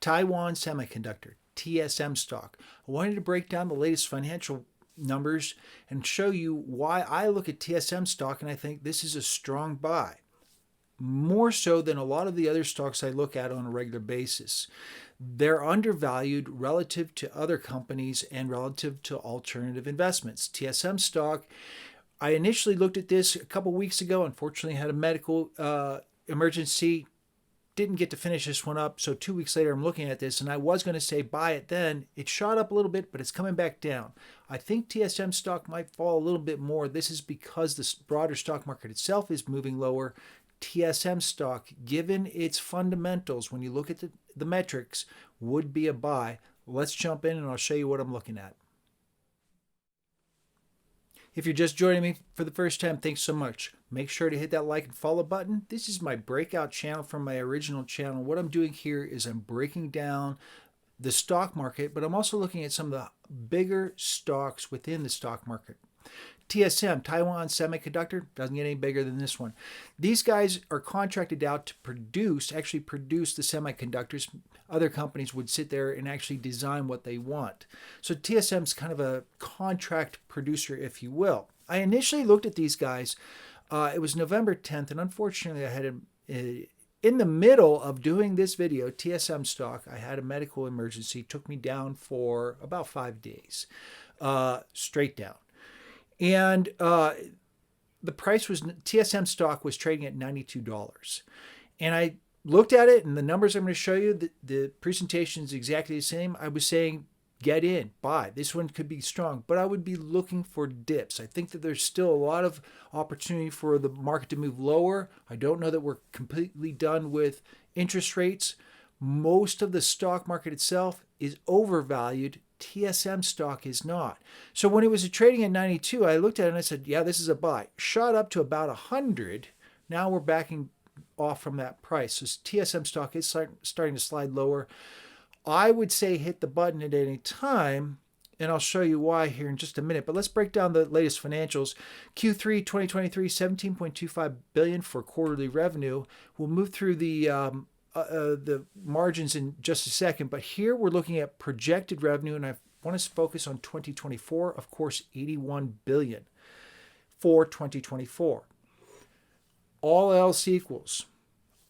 Taiwan Semiconductor TSM stock. I wanted to break down the latest financial numbers and show you why I look at TSM stock and I think this is a strong buy, more so than a lot of the other stocks I look at on a regular basis. They're undervalued relative to other companies and relative to alternative investments. TSM stock, I initially looked at this a couple weeks ago. Unfortunately, had a medical emergency. Didn't get to finish this one up. So 2 weeks later, I'm looking at this and I was going to say buy it then. It shot up a little bit, but it's coming back down. I think TSM stock might fall a little bit more. This is because the broader stock market itself is moving lower. TSM stock, given its fundamentals, when you look at the metrics, would be a buy. Let's jump in and I'll show you what I'm looking at. If you're just joining me for the first time, thanks so much. Make sure to hit that like and follow button. This is my breakout channel from my original channel. What I'm doing here is I'm breaking down the stock market, but I'm also looking at some of the bigger stocks within the stock market. TSM, Taiwan Semiconductor, doesn't get any bigger than this one. These guys are contracted out to actually produce the semiconductors. Other companies would sit there and actually design what they want. So TSM's kind of a contract producer, if you will. I initially looked at these guys. It was November 10th, and unfortunately I had in the middle of doing this video, TSM stock, I had a medical emergency. It took me down for about 5 days, straight down. And the price was, TSM stock was trading at $92. And I looked at it, and the numbers I'm going to show you, the presentation is exactly the same. I was saying, get in, buy. This one could be strong, but I would be looking for dips. I think that there's still a lot of opportunity for the market to move lower. I don't know that we're completely done with interest rates. Most of the stock market itself is overvalued. TSM stock is not. So when it was trading at 92, I looked at it and I said, yeah, this is a buy. Shot up to about 100. Now we're backing off from that price. So TSM stock is starting to slide lower. I would say hit the button at any time, and I'll show you why here in just a minute. But let's break down the latest financials. Q3 2023, $17.25 billion for quarterly revenue. We'll move through the margins in just a second, but here we're looking at projected revenue, and I want to focus on 2024. Of course, $81 billion for 2024. All else equals,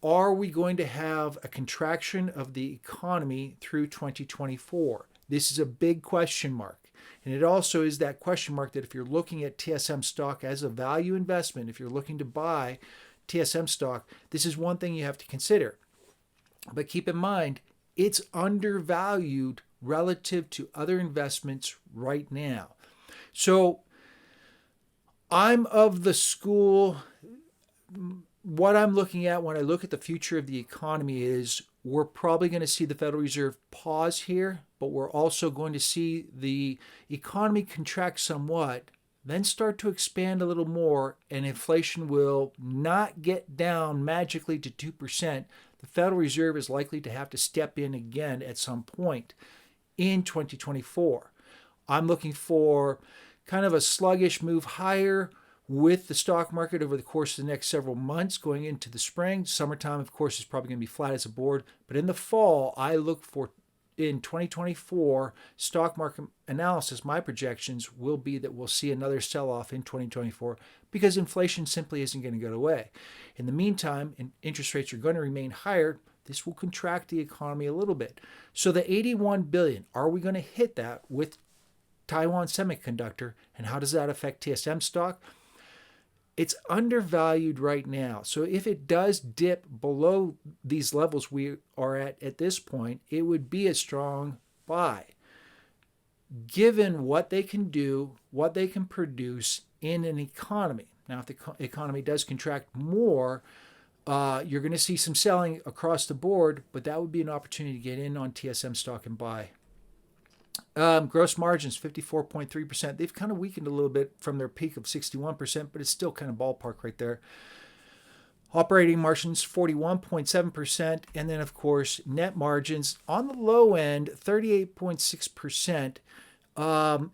are we going to have a contraction of the economy through 2024? This is a big question mark. And it also is that question mark that if you're looking at TSM stock as a value investment, if you're looking to buy TSM stock, this is one thing you have to consider. But keep in mind, it's undervalued relative to other investments right now. So I'm of the school, what I'm looking at when I look at the future of the economy is we're probably going to see the Federal Reserve pause here, but we're also going to see the economy contract somewhat, then start to expand a little more, and inflation will not get down magically to 2%. The Federal Reserve is likely to have to step in again at some point in 2024. I'm looking for kind of a sluggish move higher with the stock market over the course of the next several months going into the spring. Summertime, of course, is probably going to be flat as a board. But in the fall, I look for, in 2024, stock market analysis, my projections will be that we'll see another sell-off in 2024 because inflation simply isn't going to go away. In the meantime, interest rates are going to remain higher. This will contract the economy a little bit. So the $81 billion, are we going to hit that with Taiwan Semiconductor? And how does that affect TSM stock? It's undervalued right now. So if it does dip below these levels we are at this point, it would be a strong buy, given what they can do, what they can produce in an economy. Now, if the economy does contract more, you're going to see some selling across the board, but that would be an opportunity to get in on TSM stock and buy. Gross margins, 54.3%. They've kind of weakened a little bit from their peak of 61%, but it's still kind of ballpark right there. Operating margins, 41.7%. And then, of course, net margins on the low end, 38.6%.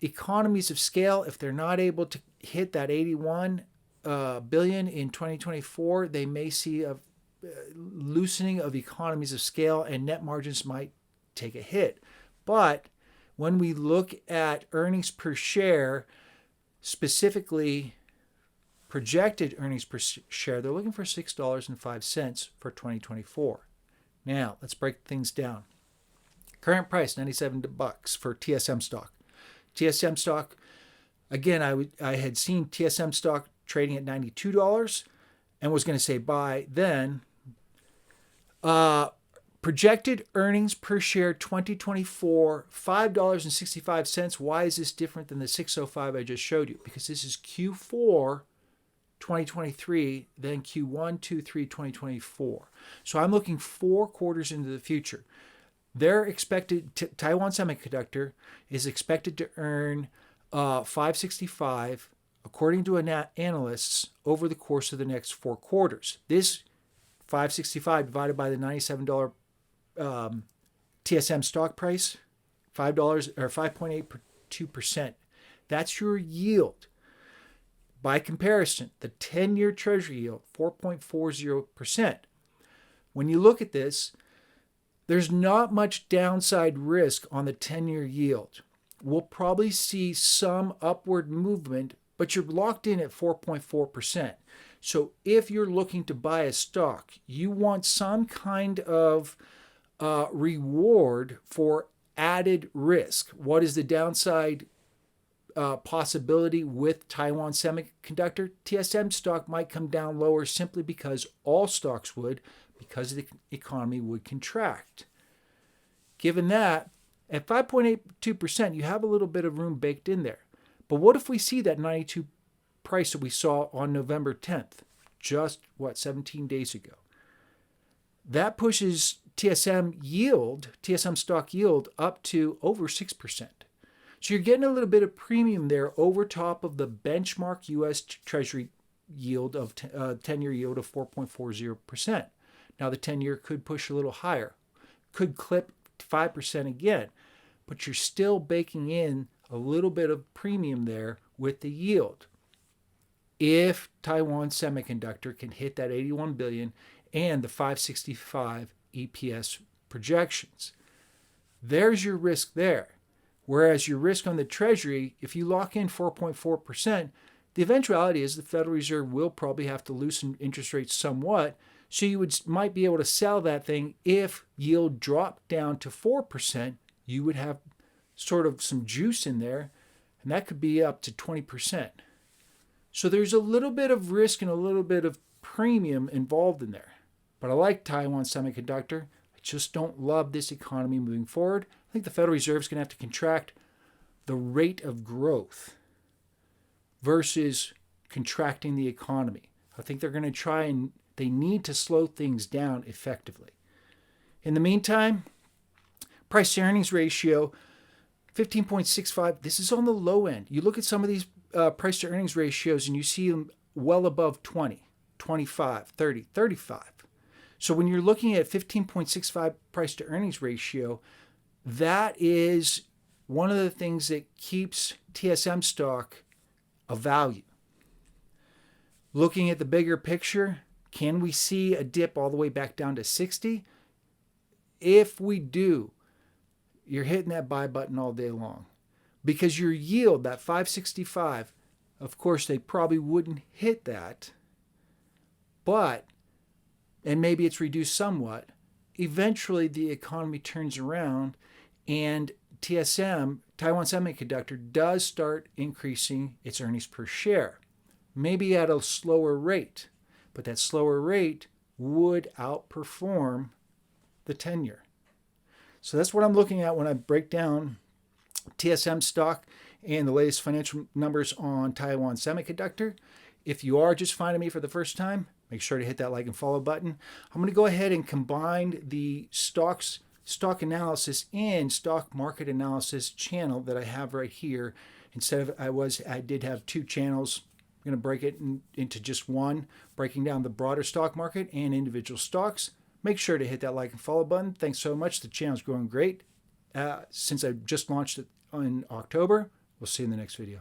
Economies of scale, if they're not able to hit that 81 billion in 2024, they may see a loosening of economies of scale, and net margins might take a hit. But when we look at earnings per share, specifically projected earnings per share, they're looking for $6.05 for 2024. Now, let's break things down. Current price, $97 for TSM stock. TSM stock, again, I had seen TSM stock trading at $92 and was going to say buy then. Projected earnings per share 2024, $5.65. Why is this different than the $6.05 I just showed you? Because this is Q4 2023, then Q1, 2, 3, 2024. So I'm looking 4 quarters into the future. They're expected, Taiwan Semiconductor is expected to earn $5.65, according to analysts, over the course of the next 4 quarters. This $5.65 divided by the $97 TSM stock price, $5 or 5.82%. That's your yield. By comparison, the 10-year Treasury yield, 4.40%. When you look at this, there's not much downside risk on the 10-year yield. We'll probably see some upward movement, but you're locked in at 4.4%. So if you're looking to buy a stock, you want some kind of reward for added risk. What is the downside possibility with Taiwan Semiconductor? TSM stock might come down lower simply because all stocks would, because the economy would contract. Given that, at 5.82%, you have a little bit of room baked in there. But what if we see that 92 price that we saw on November 10th, just 17 days ago? That pushes TSM stock yield up to over 6%. So you're getting a little bit of premium there over top of the benchmark U.S. Treasury yield of 10-year yield of 4.40%. Now the 10-year could push a little higher, could clip 5% again, but you're still baking in a little bit of premium there with the yield. If Taiwan Semiconductor can hit that 81 billion and the 565 EPS projections, there's your risk there. Whereas your risk on the Treasury, if you lock in 4.4%, the eventuality is the Federal Reserve will probably have to loosen interest rates somewhat. So you might be able to sell that thing. If yield dropped down to 4%, you would have sort of some juice in there, and that could be up to 20%. So there's a little bit of risk and a little bit of premium involved in there. But I like Taiwan Semiconductor. I just don't love this economy moving forward. I think the Federal Reserve is going to have to contract the rate of growth versus contracting the economy. I think they're going to try and they need to slow things down effectively. In the meantime, price to earnings ratio, 15.65. This is on the low end. You look at some of these price to earnings ratios and you see them well above 20, 25, 30, 35. So when you're looking at 15.65 price to earnings ratio, that is one of the things that keeps TSM stock of value. Looking at the bigger picture, can we see a dip all the way back down to 60? If we do, you're hitting that buy button all day long. Because your yield, that 565, of course, they probably wouldn't hit that. But, and maybe it's reduced somewhat, eventually the economy turns around and TSM, Taiwan Semiconductor, does start increasing its earnings per share. Maybe at a slower rate, but that slower rate would outperform the 10-year. So that's what I'm looking at when I break down TSM stock and the latest financial numbers on Taiwan Semiconductor. If you are just finding me for the first time, make sure to hit that like and follow button. I'm going to go ahead and combine the stock analysis and stock market analysis channel that I have right here. Instead of I did have 2 channels. I'm going to break it into just one, breaking down the broader stock market and individual stocks. Make sure to hit that like and follow button. Thanks so much. The channel's growing great. Since I just launched it in October, we'll see you in the next video.